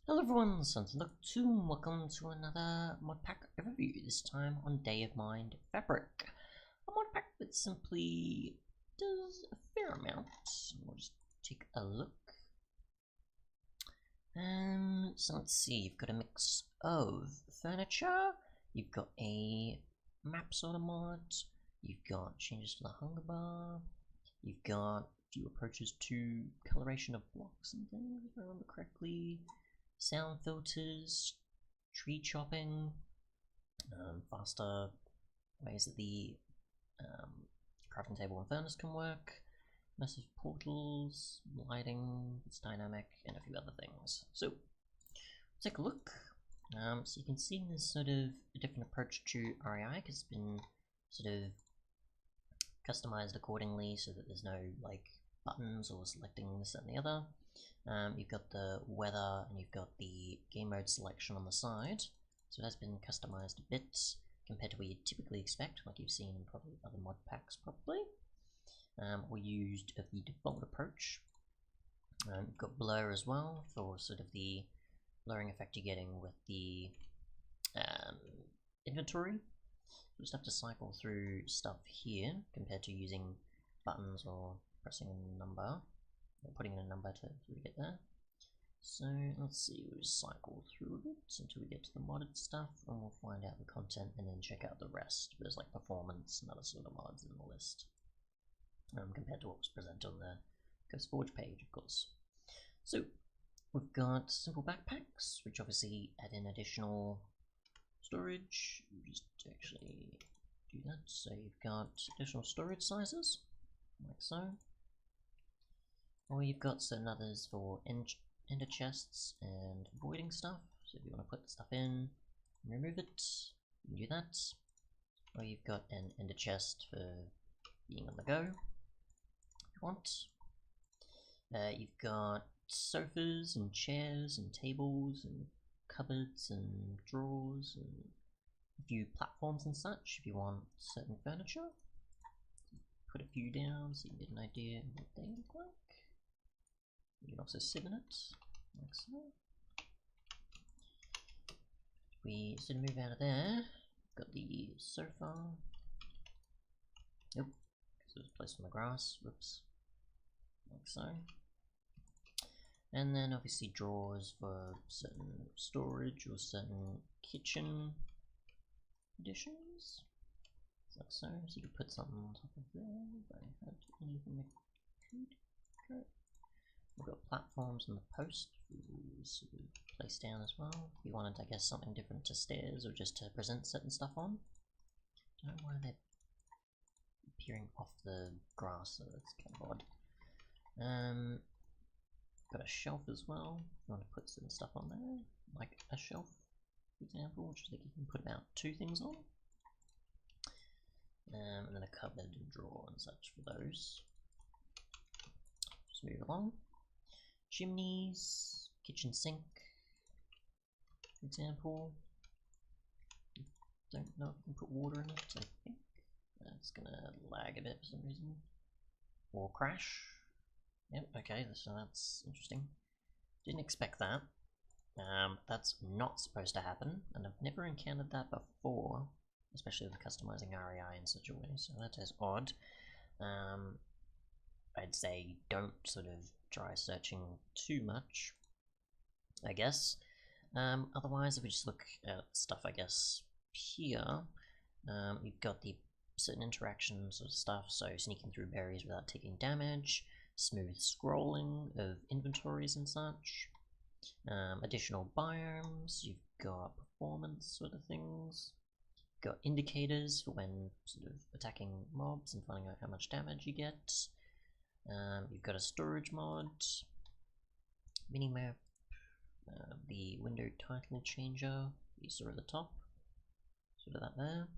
Hello everyone, Untitled and welcome to another Modpack overview, this time on Day of Mind Fabric. A modpack that simply does a fair amount. We'll just take a look. So let's see, you've got a mix of furniture, you've got a map sort of mod, you've got changes to the hunger bar, you've got a few approaches to coloration of blocks and things, if I remember correctly. Sound filters, tree chopping, faster ways that the crafting table and furnace can work, massive portals, lighting, it's dynamic, and a few other things. So, take a look. So you can see there's sort of a different approach to REI, because it's been sort of customized accordingly so that there's no like buttons or selecting this and the other. You've got the weather and you've got the game mode selection on the side, so it has been customized a bit compared to what you'd typically expect, like you've seen in probably other mod packs probably. We used the default approach. You've got blur as well for sort of the blurring effect you're getting with the inventory. You just have to cycle through stuff here compared to using buttons or pressing a number. Putting in a number to get there. So let's see, we'll just cycle through it until we get to the modded stuff, and we'll find out the content and then check out the rest. There's like performance and other sort of mods in the list, compared to what was presented on the Curseforge page, of course. So we've got simple backpacks, which obviously add in additional storage. Just to actually do that, so you've got additional storage sizes, like so. Or you've got certain others for ender chests and voiding stuff, so if you want to put the stuff in and remove it, you can do that. Or you've got an ender chest for being on the go, if you want. You've got sofas and chairs and tables and cupboards and drawers and a few platforms and such if you want certain furniture. Put a few down so you can get an idea of what they look like. You can also sit in it, like so. We sort of move out of there. Got the sofa. Yep, because it was placed on the grass. Whoops. Like so. And then obviously drawers for certain storage or certain kitchen additions. Like so. So you could put something on top of there. If I had anything that could go. We've got platforms in the post sort of place down as well. If you wanted, I guess, something different to stairs or just to present certain stuff on. I don't know why they're appearing off the grass, so that's kind of odd. Got a shelf as well. If you want to put certain stuff on there, like a shelf, for example, which I think you can put about 2 things on. And then a cupboard and drawer and such for those. Just move along. Chimneys, kitchen sink, for example. Don't know if you can put water in it, I think. That's gonna lag a bit for some reason. Or crash. Yep, okay, so that's interesting. Didn't expect that. That's not supposed to happen, and I've never encountered that before, especially with customizing REI in such a way, so that is odd. I'd say don't sort of try searching too much, I guess. Otherwise, if we just look at stuff, I guess, here, you've got the certain interactions of stuff, so sneaking through berries without taking damage, smooth scrolling of inventories and such, additional biomes, you've got performance sort of things, you've got indicators for when sort of attacking mobs and finding out how much damage you get. You've got a storage mod, minimap, the window title changer you saw at the top, sort of that there.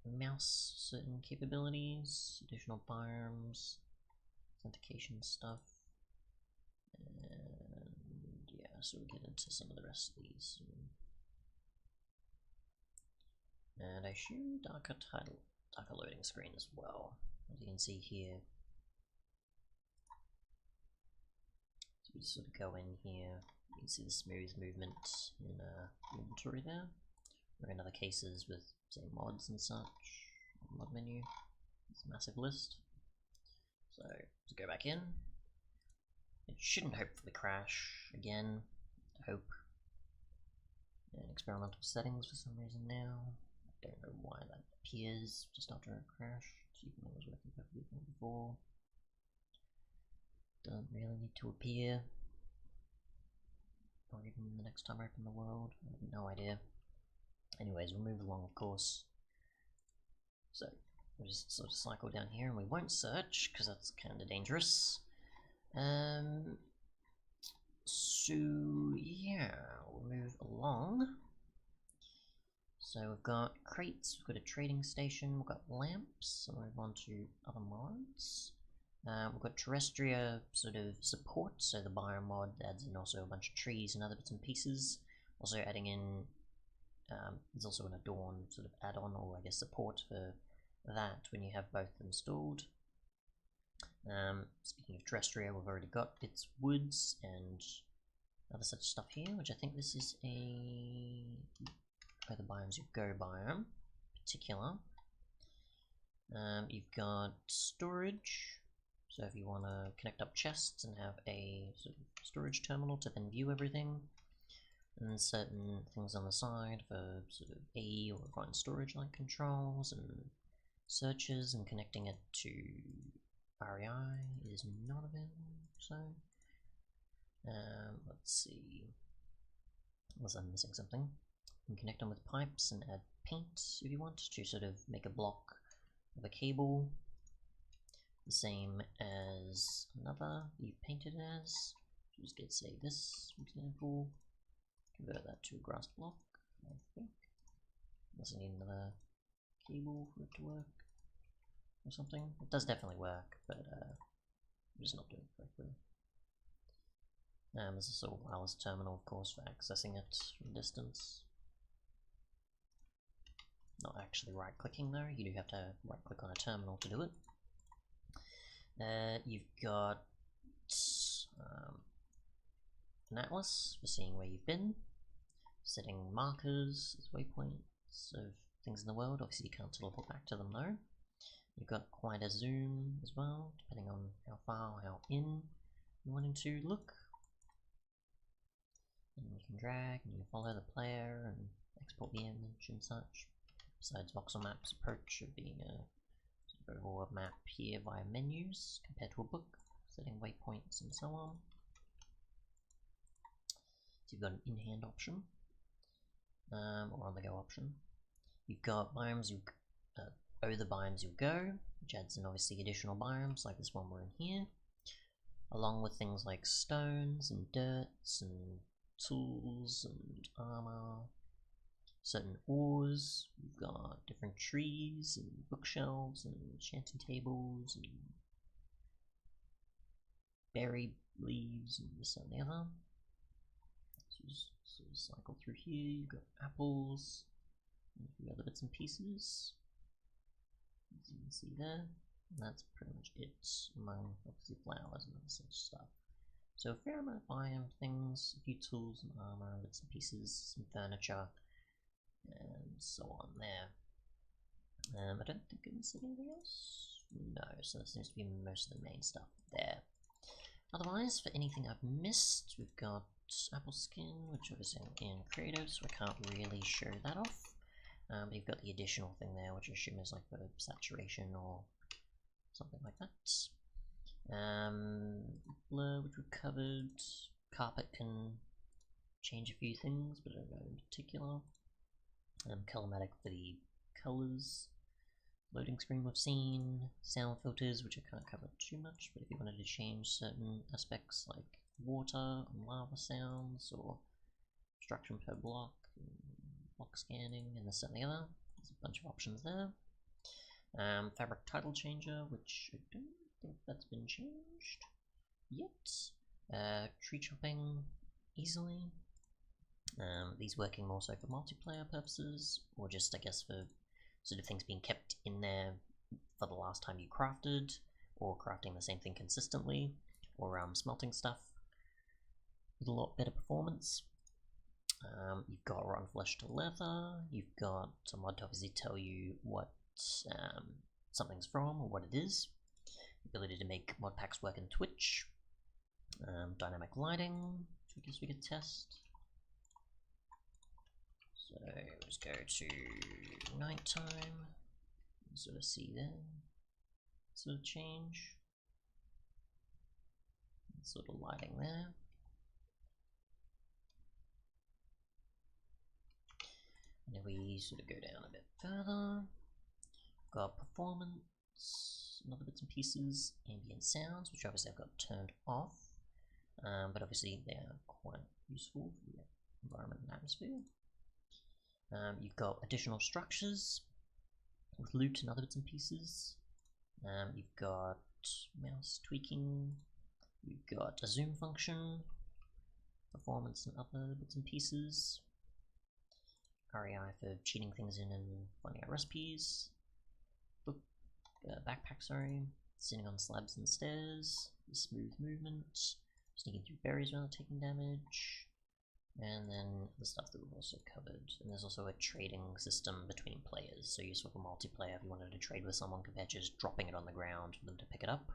Mouse certain capabilities, additional biomes, authentication stuff, and yeah, so we'll get into some of the rest of these soon. And I assume darker loading screen as well, as you can see here. So we sort of go in here, You can see the smooth movement in the inventory there. Or in other cases with, say, mods and such. Mod menu. It's a massive list. So, to go back in. It shouldn't hopefully crash again. I hope. And experimental settings for some reason now. I don't know why that appears just after a crash. Even though it was working perfectly fine before. Doesn't really need to appear. Or even the next time I open the world. I have no idea. Anyways, we'll move along, of course. So, we'll just sort of cycle down here and we won't search, because that's kind of dangerous. So, yeah, we'll move along. So we've got crates, we've got a trading station, we've got lamps, so we'll move on to other mods. We've got terrestrial sort of support, so the biome mod adds in also a bunch of trees and other bits and pieces. Also adding in, there's also an adorn sort of add-on, or I guess support for that when you have both installed. Speaking of terrestrial, we've already got its woods and other such stuff here, which I think this is a where the biomes you go biome, particular. You've got storage, so if you want to connect up chests and have a sort of storage terminal to then view everything, and certain things on the side for sort of AE or advanced storage like controls and searches, and connecting it to REI is not available, so let's see, unless I'm missing something. You can connect them with pipes and add paint if you want to sort of make a block of a cable, the same as another you've painted as. Just get, say, this example, convert that to a grass block, I think. Unless I need another cable for it to work or something. It does definitely work, but I'm just not doing it correctly. There's a sort of wireless terminal, of course, for accessing it from distance. Not actually right-clicking though, you do have to right-click on a terminal to do it. You've got an atlas for seeing where you've been, setting markers as waypoints of things in the world. Obviously you can't teleport back to them though. You've got quite a zoom as well, depending on how far or how in you're wanting to look. And you can drag and you can follow the player and export the image and such. Besides voxel map's approach of being a sort of overall map here via menus compared to a book, setting waypoints and so on. So you've got an in-hand option, or on-the-go option. You've got biomes you the biomes you'll go, which adds in obviously additional biomes like this one we're in here, along with things like stones and dirts and tools and armor. Certain ores, we've got different trees and bookshelves and enchanting tables and berry leaves and this and the other. So just sort of cycle through here, you've got apples and a few other bits and pieces, as you can see there, and that's pretty much it among obviously flowers and other such stuff. So a fair amount of biome things, a few tools and armor, bits and pieces, some furniture, and so on there. I don't think I missed anything else. No, so that seems to be most of the main stuff there. Otherwise, for anything I've missed, we've got apple skin, which was in creative, so I can't really show that off. But you've got the additional thing there, which I assume is like the saturation or something like that. Blur, which we've covered. Carpet can change a few things, but I don't know in particular. Colormatic for the colors. Loading screen we've seen. Sound filters, which I can't cover too much, but if you wanted to change certain aspects like water and lava sounds, or obstruction per block, block scanning, and this and the other, there's a bunch of options there. Fabric title changer, which I don't think that's been changed yet. Tree chopping easily. These working more so for multiplayer purposes, or just I guess for sort of things being kept in there for the last time you crafted, or crafting the same thing consistently, or smelting stuff. with a lot better performance. You've got rotten flesh to leather, you've got a mod to obviously tell you what something's from or what it is, ability to make mod packs work in Twitch, dynamic lighting, which I guess we could test. So let's go to nighttime, sort of see there, sort of change, sort of lighting there. And if we sort of go down a bit further, got performance, and other bits and pieces, ambient sounds, which obviously I've got turned off, but obviously they are quite useful for the environment and atmosphere. You've got additional structures with loot and other bits and pieces. You've got mouse tweaking, you've got a zoom function, performance and other bits and pieces. REI for cheating things in and finding out recipes. Backpack, sorry. Sitting on slabs and stairs. Smooth movement. Sneaking through berries without taking damage. And then the stuff that we've also covered. And there's also a trading system between players, so useful for multiplayer if you wanted to trade with someone compared to just dropping it on the ground for them to pick it up.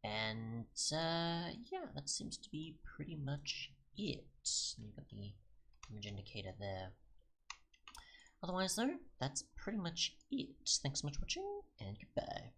And yeah, that seems to be pretty much it. And you've got the image indicator there. Otherwise though, that's pretty much it. Thanks so much for watching, and goodbye.